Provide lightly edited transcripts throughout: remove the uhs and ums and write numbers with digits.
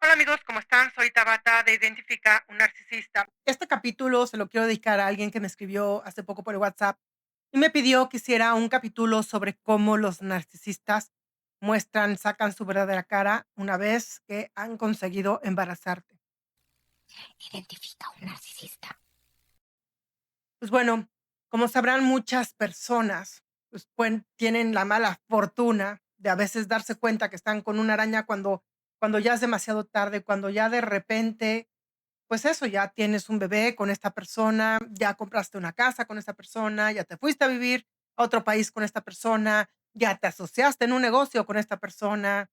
Hola amigos, ¿cómo están? Soy Tabata de Identifica un Narcisista. Este capítulo se lo quiero dedicar a alguien que me escribió hace poco por el WhatsApp y me pidió que hiciera un capítulo sobre cómo los narcisistas sacan su verdadera cara una vez que han conseguido embarazarte. Identifica un narcisista. Pues bueno, como sabrán muchas personas, tienen la mala fortuna de a veces darse cuenta que están con una araña cuando ya es demasiado tarde, cuando ya de repente pues eso, ya tienes un bebé con esta persona, ya compraste una casa con esta persona, ya te fuiste a vivir a otro país con esta persona, ya te asociaste en un negocio con esta persona.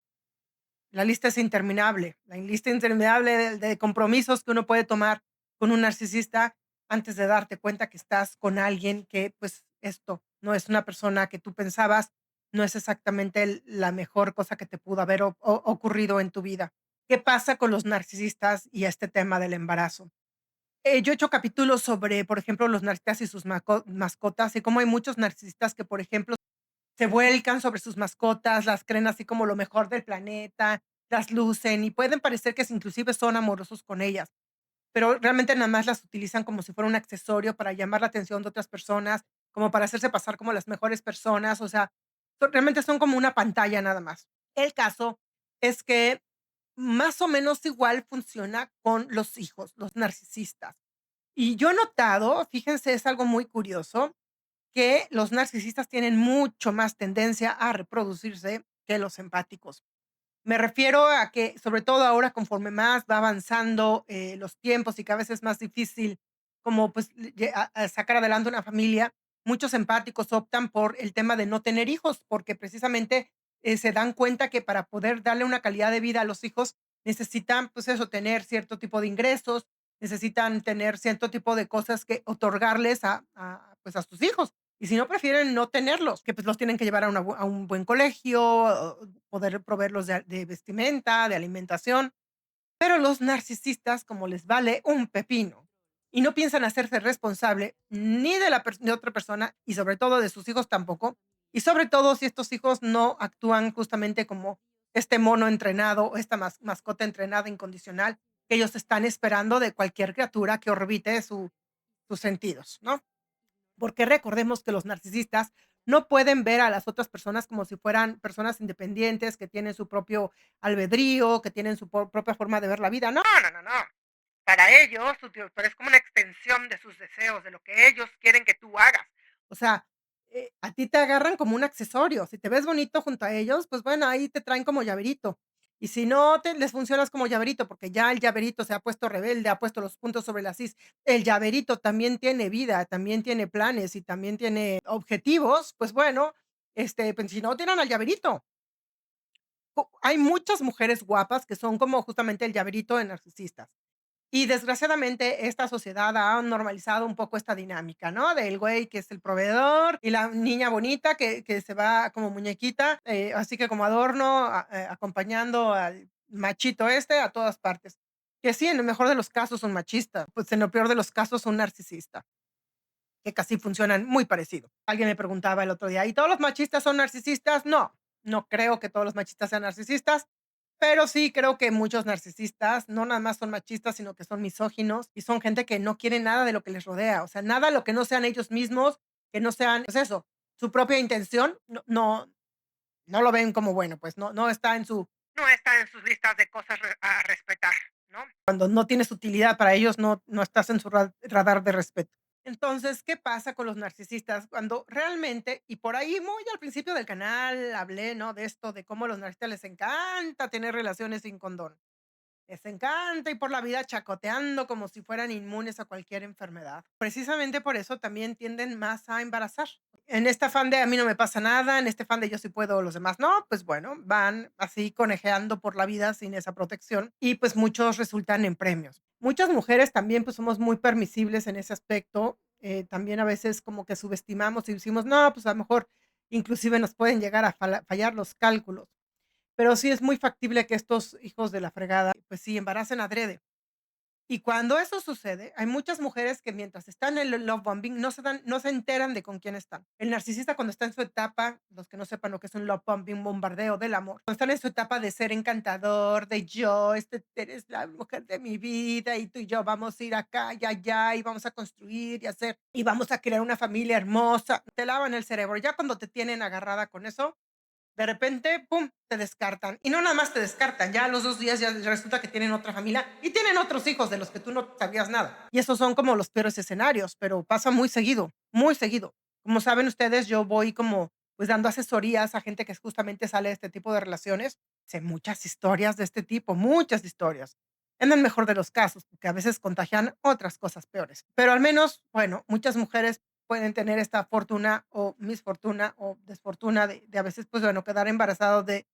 La lista es interminable, la lista interminable de compromisos que uno puede tomar con un narcisista antes de darte cuenta que estás con alguien que, pues, esto no es una persona que tú pensabas, no es exactamente la mejor cosa que te pudo haber ocurrido en tu vida. ¿Qué pasa con los narcisistas y este tema del embarazo? Yo he hecho capítulos sobre, por ejemplo, los narcisistas y sus mascotas, y cómo hay muchos narcisistas que, por ejemplo, se vuelcan sobre sus mascotas, las creen así como lo mejor del planeta, las lucen y pueden parecer que inclusive son amorosos con ellas, pero realmente nada más las utilizan como si fuera un accesorio para llamar la atención de otras personas, como para hacerse pasar como las mejores personas, o sea, realmente son como una pantalla nada más. El caso es que más o menos igual funciona con los hijos, los narcisistas. Y yo he notado, fíjense, es algo muy curioso, que los narcisistas tienen mucho más tendencia a reproducirse que los empáticos. Me refiero a que, sobre todo ahora, conforme más va avanzando, los tiempos y cada vez es más difícil como, pues, a sacar adelante una familia, muchos empáticos optan por el tema de no tener hijos, porque precisamente, se dan cuenta que para poder darle una calidad de vida a los hijos necesitan, pues eso, tener cierto tipo de ingresos, necesitan tener cierto tipo de cosas que otorgarles pues, a sus hijos. Y si no, prefieren no tenerlos, que, pues, los tienen que llevar a un buen colegio, poder proveerlos de vestimenta, de alimentación. Pero los narcisistas, como les vale un pepino y no piensan hacerse responsable ni de otra persona y sobre todo de sus hijos tampoco, y sobre todo si estos hijos no actúan justamente como este mono entrenado o esta mascota entrenada incondicional que ellos están esperando de cualquier criatura que orbite sus sentidos, ¿no? Porque recordemos que los narcisistas no pueden ver a las otras personas como si fueran personas independientes, que tienen su propio albedrío, que tienen su propia forma de ver la vida. No, no, no, no. Para ellos, tú eres como una extensión de sus deseos, de lo que ellos quieren que tú hagas. O sea, a ti te agarran como un accesorio. Si te ves bonito junto a ellos, pues bueno, ahí te traen como llaverito. Y si no les funcionas como llaverito, porque ya el llaverito se ha puesto rebelde, ha puesto los puntos sobre las is, el llaverito también tiene vida, también tiene planes y también tiene objetivos, pues bueno, pues si no, tiran al llaverito. Hay muchas mujeres guapas que son como justamente el llaverito de narcisistas. Y desgraciadamente esta sociedad ha normalizado un poco esta dinámica, ¿no? Del güey que es el proveedor y la niña bonita que se va como muñequita, así que como adorno, acompañando al machito este a todas partes. Que sí, en el mejor de los casos un machista, pues en lo peor de los casos un narcisista, que casi funcionan muy parecido. Alguien me preguntaba el otro día, ¿y todos los machistas son narcisistas? No, no creo que todos los machistas sean narcisistas, pero sí creo que muchos narcisistas no nada más son machistas, sino que son misóginos y son gente que no quiere nada de lo que les rodea, o sea, nada lo que no sean ellos mismos, que no sean, pues eso, su propia intención, no lo ven como bueno, pues no está en sus listas de cosas a respetar, ¿no? Cuando no tienes utilidad para ellos, no estás en su radar de respeto. Entonces, ¿qué pasa con los narcisistas? Cuando realmente, y por ahí muy al principio del canal hablé, ¿no? De esto, de cómo a los narcisistas les encanta tener relaciones sin condón. Les encanta ir por la vida chacoteando como si fueran inmunes a cualquier enfermedad. Precisamente por eso también tienden más a embarazar. En este afán de a mí no me pasa nada, en este afán de yo sí puedo, los demás no, pues bueno, van así conejeando por la vida sin esa protección y pues muchos resultan en premios. Muchas mujeres también pues somos muy permisibles en ese aspecto, también a veces como que subestimamos y decimos, no, pues a lo mejor inclusive nos pueden llegar a fallar los cálculos. Pero sí es muy factible que estos hijos de la fregada, pues sí, embaracen adrede. Y cuando eso sucede, hay muchas mujeres que mientras están en el love bombing no se enteran de con quién están. El narcisista cuando está en su etapa, los que no sepan lo que es un love bombing, bombardeo del amor, cuando están en su etapa de ser encantador, de yo, eres la mujer de mi vida y tú y yo vamos a ir acá y allá y vamos a construir y hacer y vamos a crear una familia hermosa, te lavan el cerebro. Ya cuando te tienen agarrada con eso, de repente, pum, te descartan. Y no nada más te descartan, ya a los 2 días ya resulta que tienen otra familia y tienen otros hijos de los que tú no sabías nada. Y esos son como los peores escenarios, pero pasa muy seguido, muy seguido. Como saben ustedes, yo voy como, pues, dando asesorías a gente que justamente sale de este tipo de relaciones. Sé muchas historias de este tipo, muchas historias. En el mejor de los casos, porque a veces contagian otras cosas peores. Pero al menos, bueno, muchas mujeres pueden tener esta fortuna o misfortuna o desfortuna de a veces, pues, bueno, quedar embarazado de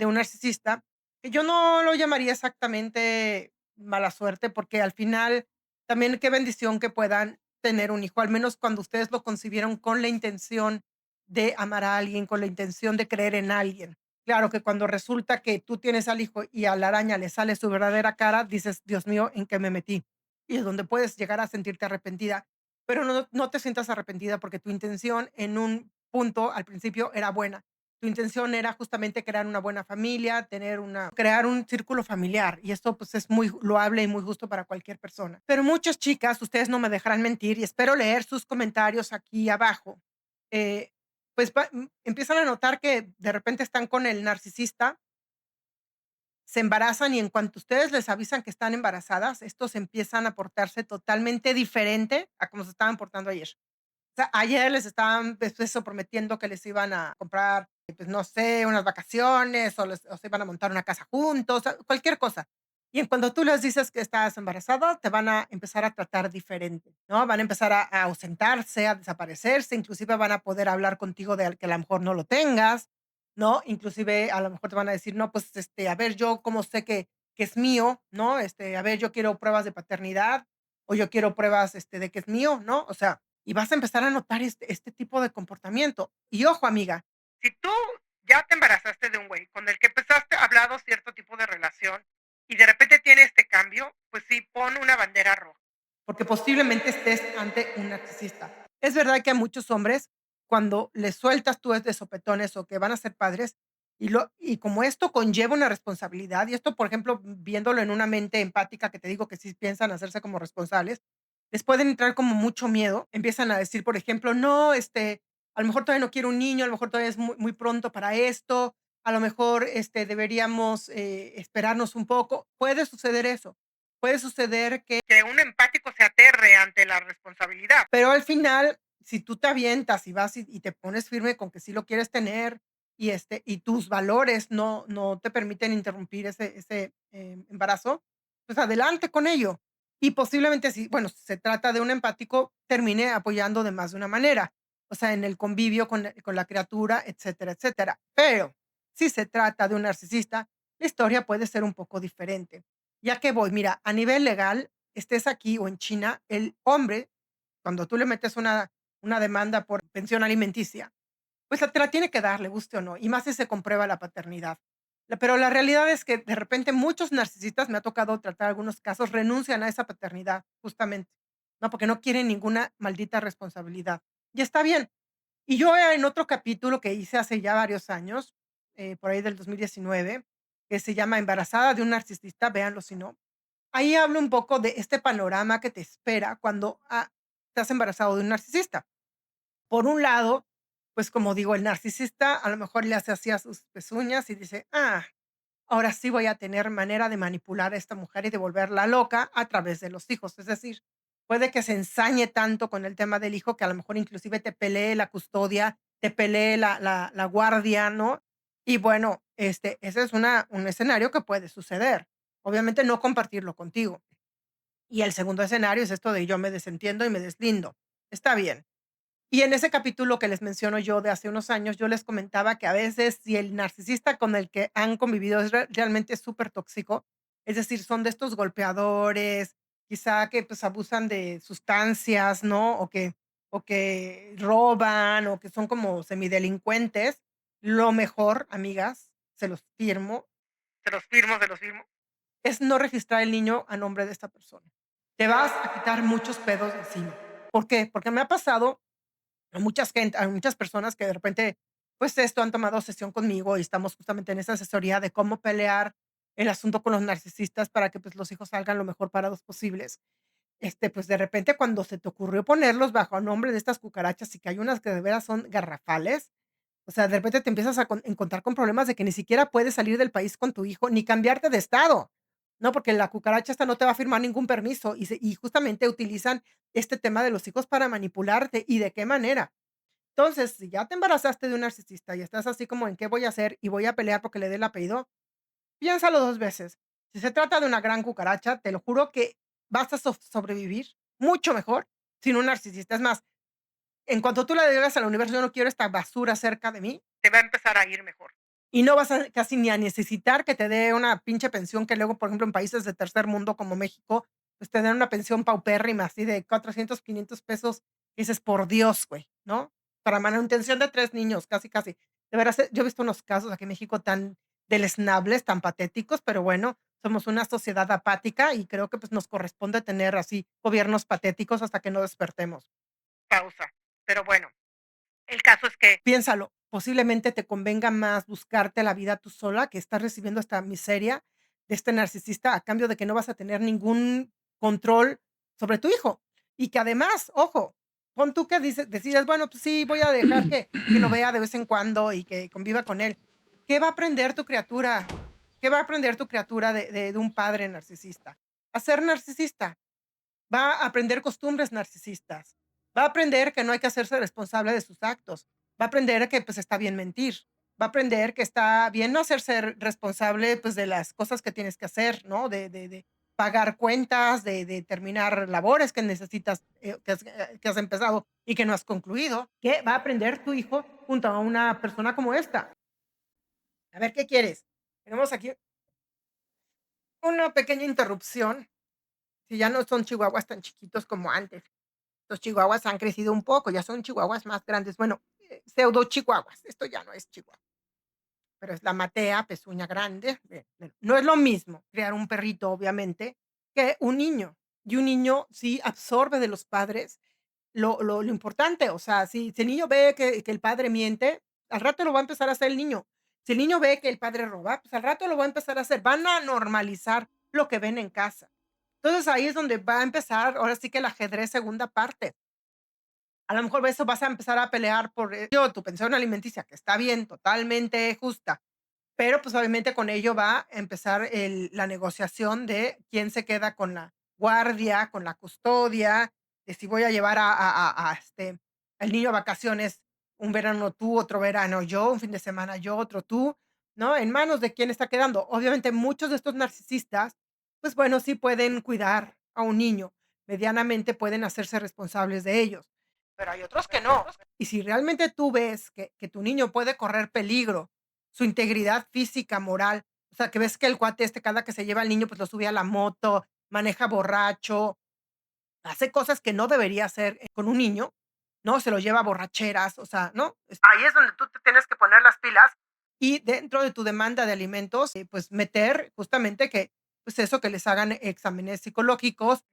un narcisista, que yo no lo llamaría exactamente mala suerte, porque al final también qué bendición que puedan tener un hijo, al menos cuando ustedes lo concibieron con la intención de amar a alguien, con la intención de creer en alguien. Claro que cuando resulta que tú tienes al hijo y a la araña le sale su verdadera cara, dices: "Dios mío, ¿en qué me metí?". Y es donde puedes llegar a sentirte arrepentida, pero no te sientas arrepentida porque tu intención en un punto al principio era buena. Tu intención era justamente crear una buena familia, crear un círculo familiar, y esto, pues, es muy loable y muy justo para cualquier persona. Pero muchas chicas, ustedes no me dejarán mentir, y espero leer sus comentarios aquí abajo, eh, pues, empiezan a notar que de repente están con el narcisista, se embarazan y en cuanto ustedes les avisan que están embarazadas, estos empiezan a portarse totalmente diferente a como se estaban portando ayer. O sea, ayer les estaban, pues, eso, prometiendo que les iban a comprar, pues, no sé, unas vacaciones, o se iban a montar una casa juntos, o sea, cualquier cosa. Y en cuando tú les dices que estás embarazada, te van a empezar a tratar diferente, ¿no? Van a empezar a ausentarse, a desaparecerse, inclusive van a poder hablar contigo de que a lo mejor no lo tengas, ¿no? Inclusive, a lo mejor te van a decir: "No, pues, a ver, yo cómo sé que es mío", ¿no? A ver, yo quiero pruebas de paternidad, o yo quiero pruebas, de que es mío, ¿no? O sea, y vas a empezar a notar este tipo de comportamiento. Y ojo, amiga, si tú ya te embarazaste de un güey con el que empezaste hablado cierto tipo de relación y de repente tiene este cambio, pues sí, pon una bandera roja, porque posiblemente estés ante un narcisista. Es verdad que a muchos hombres, cuando les sueltas tú de sopetones o que van a ser padres, y como esto conlleva una responsabilidad, y esto, por ejemplo, viéndolo en una mente empática, que te digo que sí piensan hacerse como responsables, les pueden entrar como mucho miedo, empiezan a decir, por ejemplo: "No, a lo mejor todavía no quiero un niño, a lo mejor todavía es muy pronto para esto, a lo mejor, deberíamos, esperarnos un poco". Puede suceder eso, puede suceder que un empático se aterre ante la responsabilidad, pero al final, si tú te avientas y vas y te pones firme con que sí lo quieres tener, y tus valores no te permiten interrumpir ese embarazo, pues adelante con ello. Y posiblemente si, bueno, si se trata de un empático, termine apoyando de más de una manera, o sea, en el convivio con la criatura, etcétera, etcétera. Pero si se trata de un narcisista, la historia puede ser un poco diferente. Ya que voy, mira, a nivel legal, estés aquí o en China, el hombre, cuando tú le metes una demanda por pensión alimenticia, pues te la tiene que dar, le guste o no, y más si se comprueba la paternidad. Pero la realidad es que de repente muchos narcisistas, me ha tocado tratar algunos casos, renuncian a esa paternidad, justamente, ¿no? Porque no quieren ninguna maldita responsabilidad. Y está bien. Y yo en otro capítulo que hice hace ya varios años, por ahí del 2019, que se llama Embarazada de un narcisista, véanlo si no, ahí hablo un poco de este panorama que te espera cuando estás embarazado de un narcisista. Por un lado, pues, como digo, el narcisista a lo mejor le hace así a sus pezuñas y dice: "Ah, ahora sí voy a tener manera de manipular a esta mujer y de volverla loca a través de los hijos". Es decir, puede que se ensañe tanto con el tema del hijo que a lo mejor inclusive te pelee la custodia, te pelee la guardia, ¿no? Y bueno, ese es un escenario que puede suceder. Obviamente, no compartirlo contigo. Y el segundo escenario es esto de yo me desentiendo y me deslindo. Está bien. Y en ese capítulo que les menciono yo de hace unos años, yo les comentaba que a veces si el narcisista con el que han convivido es realmente súper tóxico, es decir, son de estos golpeadores, quizá que pues abusan de sustancias, ¿no? O que roban, o que son como semidelincuentes, lo mejor, amigas, se los firmo, se los firmo, es no registrar el niño a nombre de esta persona. Te vas a quitar muchos pedos de encima. ¿Por qué? Porque me ha pasado a muchas personas que de repente, pues esto, han tomado sesión conmigo y estamos justamente en esa asesoría de cómo pelear el asunto con los narcisistas para que, pues, los hijos salgan lo mejor parados posibles. Pues, de repente, cuando se te ocurrió ponerlos bajo nombre de estas cucarachas y que hay unas que de veras son garrafales, o sea, de repente te empiezas a encontrar con problemas de que ni siquiera puedes salir del país con tu hijo, ni cambiarte de estado, ¿no? Porque la cucaracha esta no te va a firmar ningún permiso y justamente utilizan este tema de los hijos para manipularte, ¿y de qué manera? Entonces, si ya te embarazaste de un narcisista y estás así como en qué voy a hacer y voy a pelear porque le dé el apellido, piénsalo 2 veces. Si se trata de una gran cucaracha, te lo juro que vas a sobrevivir mucho mejor sin un narcisista. Es más, en cuanto tú le digas al universo: "Yo no quiero esta basura cerca de mí", te va a empezar a ir mejor. Y no vas a casi ni a necesitar que te dé una pinche pensión que luego, por ejemplo, en países de tercer mundo como México, pues te dan una pensión paupérrima, así de 400, 500 pesos. Y dices: "Por Dios, güey", ¿no? Para manutención de 3 niños, casi, casi. De veras, yo he visto unos casos aquí en México tan deleznables, tan patéticos, pero bueno, somos una sociedad apática y creo que, pues, nos corresponde tener así gobiernos patéticos hasta que no despertemos. Causa. Pero bueno, el caso es que piénsalo, posiblemente te convenga más buscarte la vida tú sola, que estás recibiendo esta miseria de este narcisista a cambio de que no vas a tener ningún control sobre tu hijo. Y que además, ojo, pon tú que decides, bueno, pues sí, voy a dejar que lo vea de vez en cuando y que conviva con él. ¿Qué va a aprender tu criatura? ¿Qué va a aprender tu criatura de un padre narcisista? A ser narcisista. Va a aprender costumbres narcisistas. Va a aprender que no hay que hacerse responsable de sus actos. Va a aprender que, pues, está bien mentir. Va a aprender que está bien no hacerse responsable, pues, de las cosas que tienes que hacer, ¿no? De pagar cuentas, de terminar labores que necesitas, que has empezado y que no has concluido. ¿Qué va a aprender tu hijo junto a una persona como esta? A ver, ¿qué quieres? Tenemos aquí una pequeña interrupción, si ya no son chihuahuas tan chiquitos como antes. Los chihuahuas han crecido un poco, ya son chihuahuas más grandes. Bueno, pseudo chihuahuas. Esto ya no es chihuahua, pero es la matea, pezuña grande. No es lo mismo criar un perrito, obviamente, que un niño. Y un niño sí absorbe de los padres lo importante. O sea, si el niño ve que el padre miente, al rato lo va a empezar a hacer el niño. Si el niño ve que el padre roba, pues al rato lo va a empezar a hacer. Van a normalizar lo que ven en casa. Entonces ahí es donde va a empezar, ahora sí que el ajedrez segunda parte. A lo mejor eso vas a empezar a pelear por tu pensión alimenticia, que está bien, totalmente justa, pero, pues, obviamente con ello va a empezar la negociación de quién se queda con la guardia, con la custodia, de si voy a llevar al niño a vacaciones, un verano tú, otro verano yo, un fin de semana yo, otro tú, ¿no? En manos de quién está quedando. Obviamente, muchos de estos narcisistas, pues, bueno, sí pueden cuidar a un niño, medianamente pueden hacerse responsables de ellos, pero hay otros que no. Y si realmente tú ves que tu niño puede correr peligro, su integridad física, moral, o sea, que ves que el cuate cada que se lleva al niño, pues lo sube a la moto, maneja borracho, hace cosas que no debería hacer, con un niño, ¿no? Se lo lleva a borracheras, o sea, ¿no? Ahí es donde tú te tienes que poner las pilas y dentro de tu demanda de alimentos, pues meter justamente que, pues eso, que les hagan exámenes psicológicos,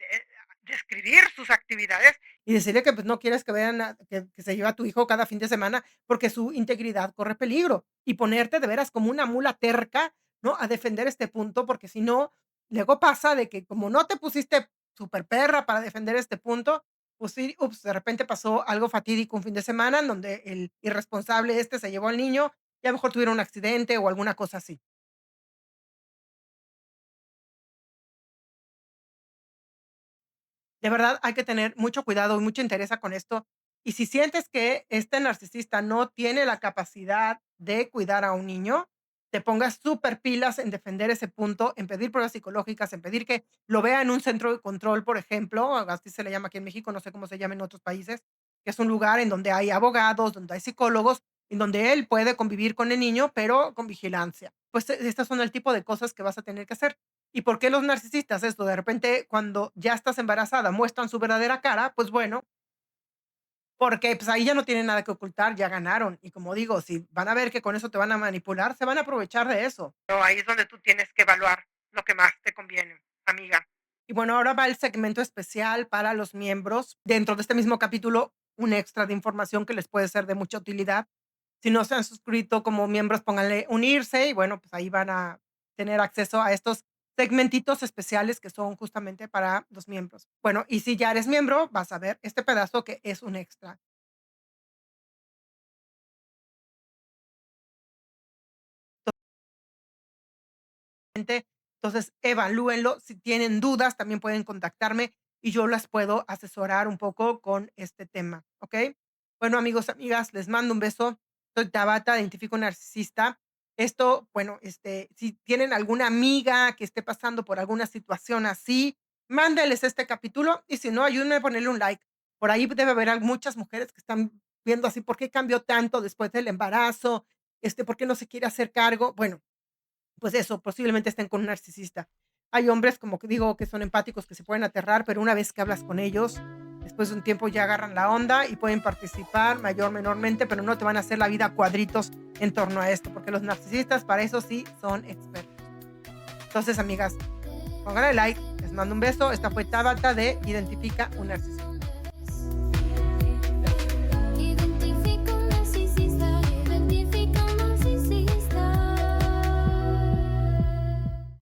describir sus actividades y decirle que, pues, no quieres que vean que se lleva a tu hijo cada fin de semana porque su integridad corre peligro, y ponerte de veras como una mula terca, ¿no? A defender este punto, porque si no, luego pasa de que como no te pusiste super perra para defender este punto, pues sí, ups, de repente pasó algo fatídico un fin de semana en donde el irresponsable se llevó al niño y a lo mejor tuvieron un accidente o alguna cosa así. De verdad, hay que tener mucho cuidado y mucha entereza con esto. Y si sientes que este narcisista no tiene la capacidad de cuidar a un niño, te pongas súper pilas en defender ese punto, en pedir pruebas psicológicas, en pedir que lo vea en un centro de control, por ejemplo, así se le llama aquí en México, no sé cómo se llama en otros países, que es un lugar en donde hay abogados, donde hay psicólogos, en donde él puede convivir con el niño, pero con vigilancia. Pues estas son el tipo de cosas que vas a tener que hacer. ¿Y por qué los narcisistas? Esto, de repente, cuando ya estás embarazada, muestran su verdadera cara, pues bueno, porque, pues, ahí ya no tienen nada que ocultar, ya ganaron. Y como digo, si van a ver que con eso te van a manipular, se van a aprovechar de eso. Pero ahí es donde tú tienes que evaluar lo que más te conviene, amiga. Y bueno, ahora va el segmento especial para los miembros. Dentro de este mismo capítulo, un extra de información que les puede ser de mucha utilidad. Si no se han suscrito como miembros, pónganle unirse y bueno, pues ahí van a tener acceso a estos segmentitos especiales que son justamente para los miembros. Bueno, y si ya eres miembro, vas a ver este pedazo que es un extra. Entonces, evalúenlo. Si tienen dudas, también pueden contactarme y yo las puedo asesorar un poco con este tema, ¿ok? Bueno, amigos, amigas, les mando un beso. Soy Tabata, identifico narcisista. Esto, bueno, si tienen alguna amiga que esté pasando por alguna situación así, mándeles este capítulo y si no, ayúdenme a ponerle un like. Por ahí debe haber muchas mujeres que están viendo así, ¿por qué cambió tanto después del embarazo? ¿Por qué no se quiere hacer cargo? Bueno, pues eso, posiblemente estén con un narcisista. Hay hombres, como que digo, que son empáticos, que se pueden aterrar, pero una vez que hablas con ellos, después de un tiempo ya agarran la onda y pueden participar mayor, menormente, pero no te van a hacer la vida a cuadritos en torno a esto, porque los narcisistas para eso sí son expertos. Entonces, amigas, pónganle like, les mando un beso. Esta fue Tabata de Identifica un Narcisista.